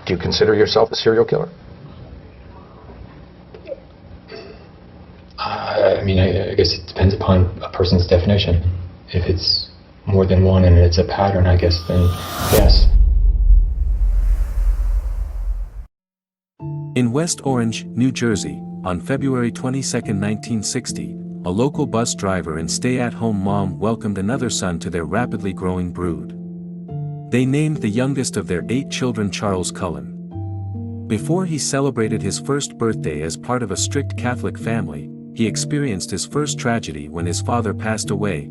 Do you consider yourself a serial killer? I guess it depends upon a person's definition. If it's more than one and it's a pattern, I guess, then yes. In West Orange, New Jersey, on February 22, 1960, a local bus driver and stay-at-home mom welcomed another son to their rapidly growing brood. They named the youngest of their 8 children Charles Cullen. Before he celebrated his first birthday as part of a strict Catholic family, he experienced his first tragedy when his father passed away.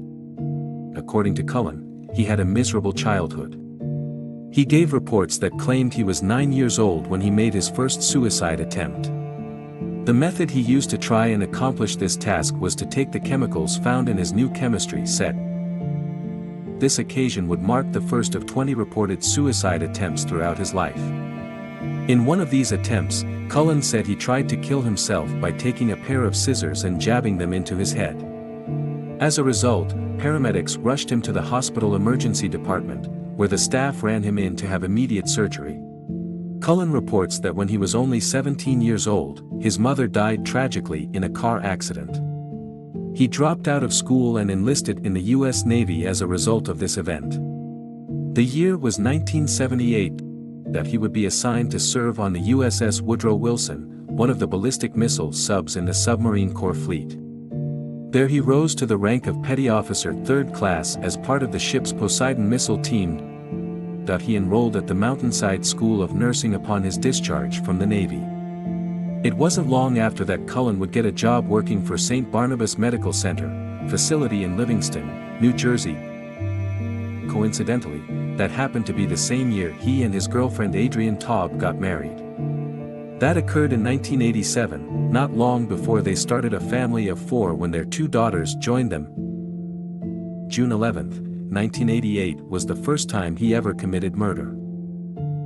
According to Cullen, he had a miserable childhood. He gave reports that claimed he was 9 years old when he made his first suicide attempt. The method he used to try and accomplish this task was to take the chemicals found in his new chemistry set. This occasion would mark the first of 20 reported suicide attempts throughout his life. In one of these attempts, Cullen said he tried to kill himself by taking a pair of scissors and jabbing them into his head. As a result, paramedics rushed him to the hospital emergency department, where the staff ran him in to have immediate surgery. Cullen reports that when he was only 17 years old, his mother died tragically in a car accident. He dropped out of school and enlisted in the U.S. Navy as a result of this event. The year was 1978 that he would be assigned to serve on the USS Woodrow Wilson, one of the ballistic missile subs in the Submarine Corps fleet. There he rose to the rank of Petty Officer 3rd Class as part of the ship's Poseidon missile team. He enrolled at the Mountainside School of Nursing upon his discharge from the Navy. It wasn't long after that Cullen would get a job working for St. Barnabas Medical Center, facility in Livingston, New Jersey. Coincidentally, that happened to be the same year he and his girlfriend Adrienne Taub got married. That occurred in 1987, not long before they started a family of 4 when their 2 daughters joined them. June 11, 1988 was the first time he ever committed murder.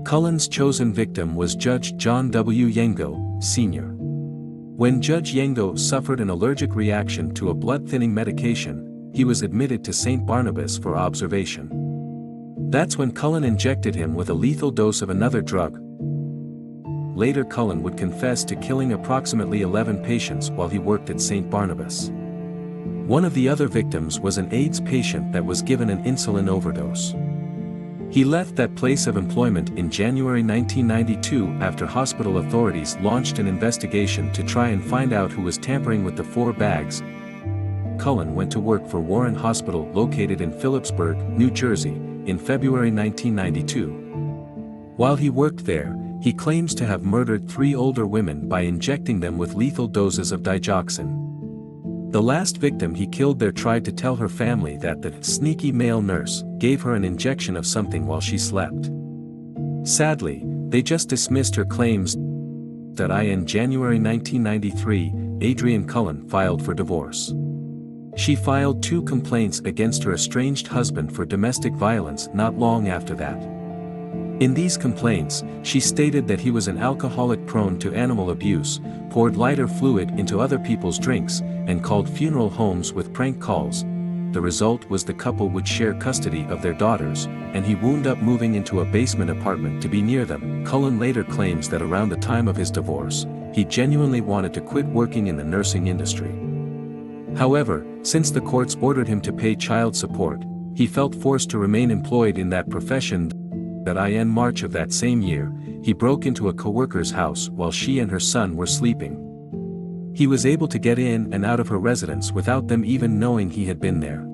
Cullen's chosen victim was Judge John W. Yengo, Sr. When Judge Yengo suffered an allergic reaction to a blood-thinning medication, he was admitted to St. Barnabas for observation. That's when Cullen injected him with a lethal dose of another drug. Later Cullen would confess to killing approximately 11 patients while he worked at St. Barnabas. One of the other victims was an AIDS patient that was given an insulin overdose. He left that place of employment in January 1992 after hospital authorities launched an investigation to try and find out who was tampering with the 4 bags. Cullen went to work for Warren Hospital located in Phillipsburg, New Jersey, in February 1992. While he worked there, he claims to have murdered 3 older women by injecting them with lethal doses of digoxin. The last victim he killed there tried to tell her family that the sneaky male nurse gave her an injection of something while she slept. Sadly, they just dismissed her claims. In January 1993, Adrienne Cullen filed for divorce. She filed 2 complaints against her estranged husband for domestic violence not long after that. In these complaints, she stated that he was an alcoholic prone to animal abuse, poured lighter fluid into other people's drinks, and called funeral homes with prank calls. The result was the couple would share custody of their daughters, and he wound up moving into a basement apartment to be near them. Cullen later claims that around the time of his divorce, he genuinely wanted to quit working in the nursing industry. However, since the courts ordered him to pay child support, he felt forced to remain employed in that profession. In March of that same year, he broke into a coworker's house while she and her son were sleeping. He was able to get in and out of her residence without them even knowing he had been there.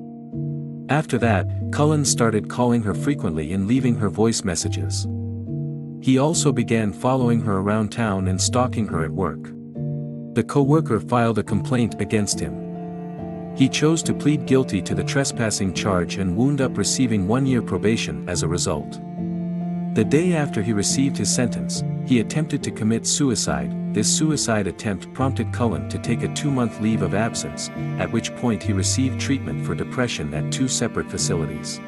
After that, Cullen started calling her frequently and leaving her voice messages. He also began following her around town and stalking her at work. The coworker filed a complaint against him. He chose to plead guilty to the trespassing charge and wound up receiving 1-year probation as a result. The day after he received his sentence, he attempted to commit suicide. This suicide attempt prompted Cullen to take a 2-month leave of absence, at which point he received treatment for depression at 2 separate facilities.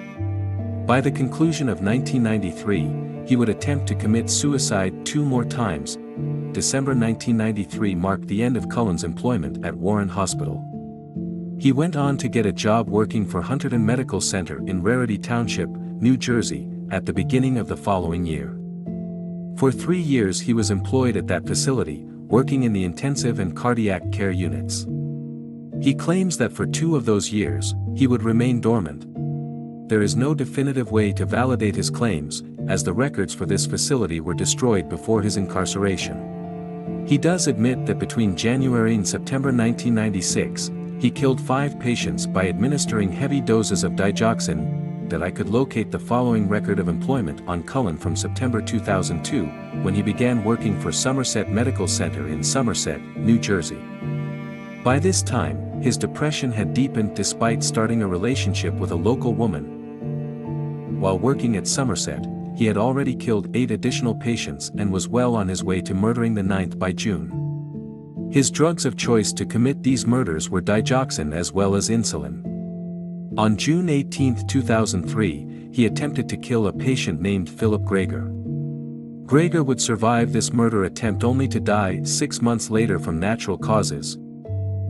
By the conclusion of 1993, he would attempt to commit suicide 2 more times. December 1993 marked the end of Cullen's employment at Warren Hospital. He went on to get a job working for Hunterdon Medical Center in Rarity Township, New Jersey, at the beginning of the following year. For 3 years he was employed at that facility, working in the intensive and cardiac care units. He claims that for 2 of those years, he would remain dormant. There is no definitive way to validate his claims, as the records for this facility were destroyed before his incarceration. He does admit that between January and September 1996, he killed 5 patients by administering heavy doses of digoxin. That I could locate the following record of employment on Cullen from September 2002, when he began working for Somerset Medical Center in Somerset, New Jersey. By this time, his depression had deepened despite starting a relationship with a local woman. While working at Somerset, he had already killed 8 additional patients and was well on his way to murdering the 9th by June. His drugs of choice to commit these murders were digoxin as well as insulin. On June 18, 2003, he attempted to kill a patient named Philip Greger. Greger would survive this murder attempt only to die 6 months later from natural causes.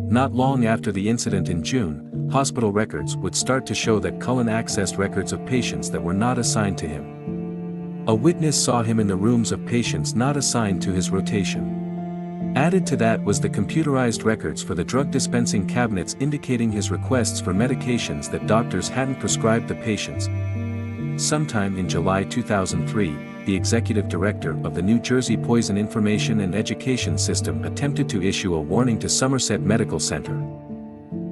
Not long after the incident in June, hospital records would start to show that Cullen accessed records of patients that were not assigned to him. A witness saw him in the rooms of patients not assigned to his rotation. Added to that was the computerized records for the drug dispensing cabinets indicating his requests for medications that doctors hadn't prescribed the patients. Sometime in July 2003, the executive director of the New Jersey Poison Information and Education System attempted to issue a warning to Somerset Medical Center.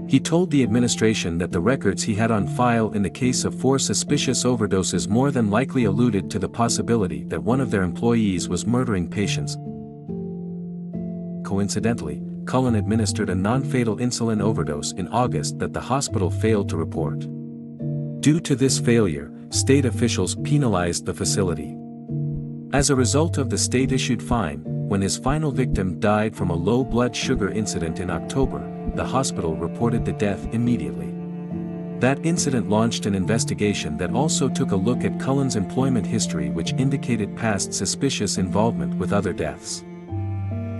He told the administration that the records he had on file in the case of 4 suspicious overdoses more than likely alluded to the possibility that one of their employees was murdering patients. Coincidentally, Cullen administered a non-fatal insulin overdose in August that the hospital failed to report. Due to this failure, state officials penalized the facility. As a result of the state-issued fine, when his final victim died from a low blood sugar incident in October, the hospital reported the death immediately. That incident launched an investigation that also took a look at Cullen's employment history, which indicated past suspicious involvement with other deaths.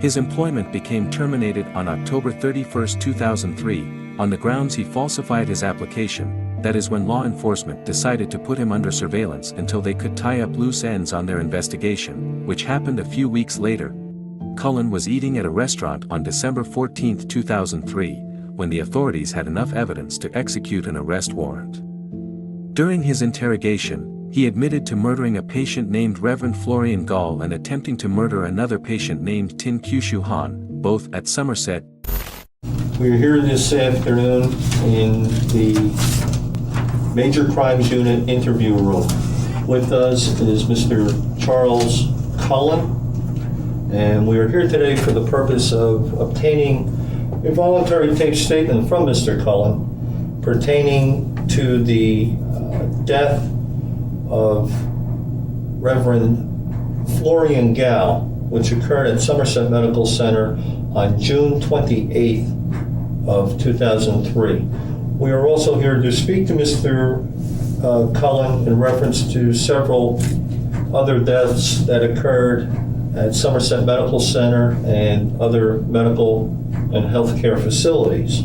His employment became terminated on October 31, 2003, on the grounds he falsified his application. That is when law enforcement decided to put him under surveillance until they could tie up loose ends on their investigation, which happened a few weeks later. Cullen was eating at a restaurant on December 14, 2003, when the authorities had enough evidence to execute an arrest warrant. During his interrogation, he admitted to murdering a patient named Reverend Florian Gall and attempting to murder another patient named Tin Kyushu Han, both at Somerset. We are here this afternoon in the Major Crimes Unit interview room. With us is Mr. Charles Cullen, and we are here today for the purpose of obtaining a voluntary tape statement from Mr. Cullen pertaining to the death of Reverend Florian Gall, which occurred at Somerset Medical Center on June 28th of 2003. We are also here to speak to Mr. Cullen in reference to several other deaths that occurred at Somerset Medical Center and other medical and healthcare facilities.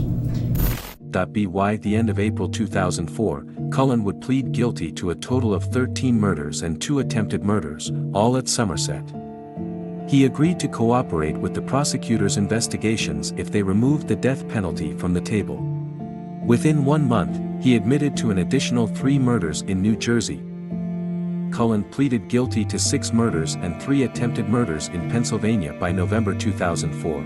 By the end of April 2004, Cullen would plead guilty to a total of 13 murders and 2 attempted murders, all at Somerset. He agreed to cooperate with the prosecutor's investigations if they removed the death penalty from the table. Within 1 month, he admitted to an additional 3 murders in New Jersey. Cullen pleaded guilty to 6 murders and 3 attempted murders in Pennsylvania by November 2004.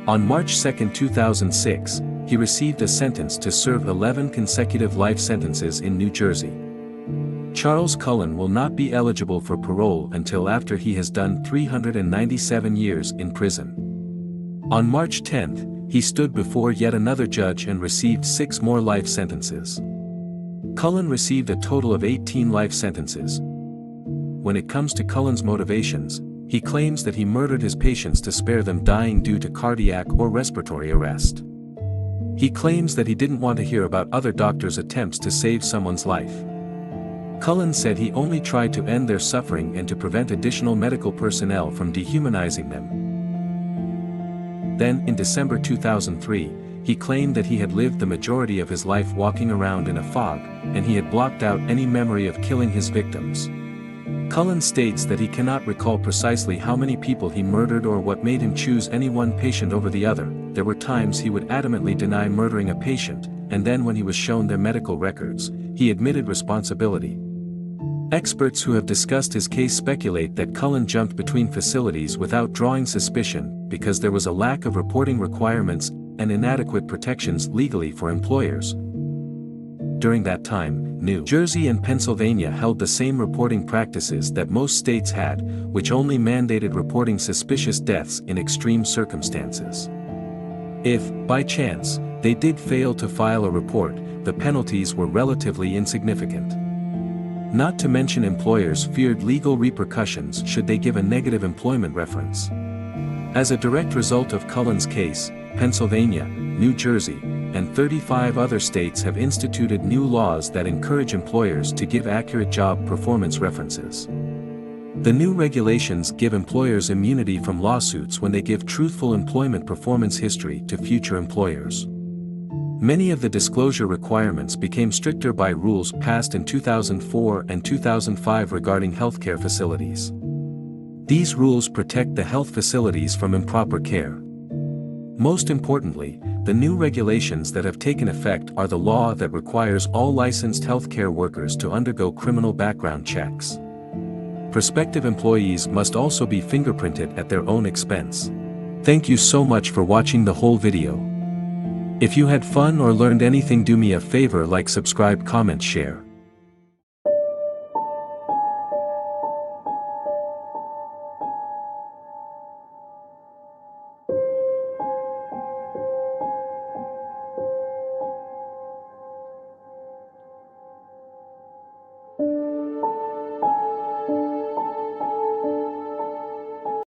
On March 2, 2006, he received a sentence to serve 11 consecutive life sentences in New Jersey. Charles Cullen will not be eligible for parole until after he has done 397 years in prison. On March 10, he stood before yet another judge and received 6 more life sentences. Cullen received a total of 18 life sentences. When it comes to Cullen's motivations, he claims that he murdered his patients to spare them dying due to cardiac or respiratory arrest. He claims that he didn't want to hear about other doctors' attempts to save someone's life. Cullen said he only tried to end their suffering and to prevent additional medical personnel from dehumanizing them. Then, in December 2003, he claimed that he had lived the majority of his life walking around in a fog, and he had blocked out any memory of killing his victims. Cullen states that he cannot recall precisely how many people he murdered or what made him choose any one patient over the other. There were times he would adamantly deny murdering a patient, and then when he was shown their medical records, he admitted responsibility. Experts who have discussed his case speculate that Cullen jumped between facilities without drawing suspicion because there was a lack of reporting requirements and inadequate protections legally for employers. During that time, New Jersey and Pennsylvania held the same reporting practices that most states had, which only mandated reporting suspicious deaths in extreme circumstances. If, by chance, they did fail to file a report, the penalties were relatively insignificant. Not to mention employers feared legal repercussions should they give a negative employment reference. As a direct result of Cullen's case, Pennsylvania, New Jersey, and 35 other states have instituted new laws that encourage employers to give accurate job performance references. The new regulations give employers immunity from lawsuits when they give truthful employment performance history to future employers. Many of the disclosure requirements became stricter by rules passed in 2004 and 2005 regarding healthcare facilities. These rules protect the health facilities from improper care. Most importantly, the new regulations that have taken effect are the law that requires all licensed healthcare workers to undergo criminal background checks. Prospective employees must also be fingerprinted at their own expense. Thank you so much for watching the whole video. If you had fun or learned anything, do me a favor, like, subscribe, comment, share.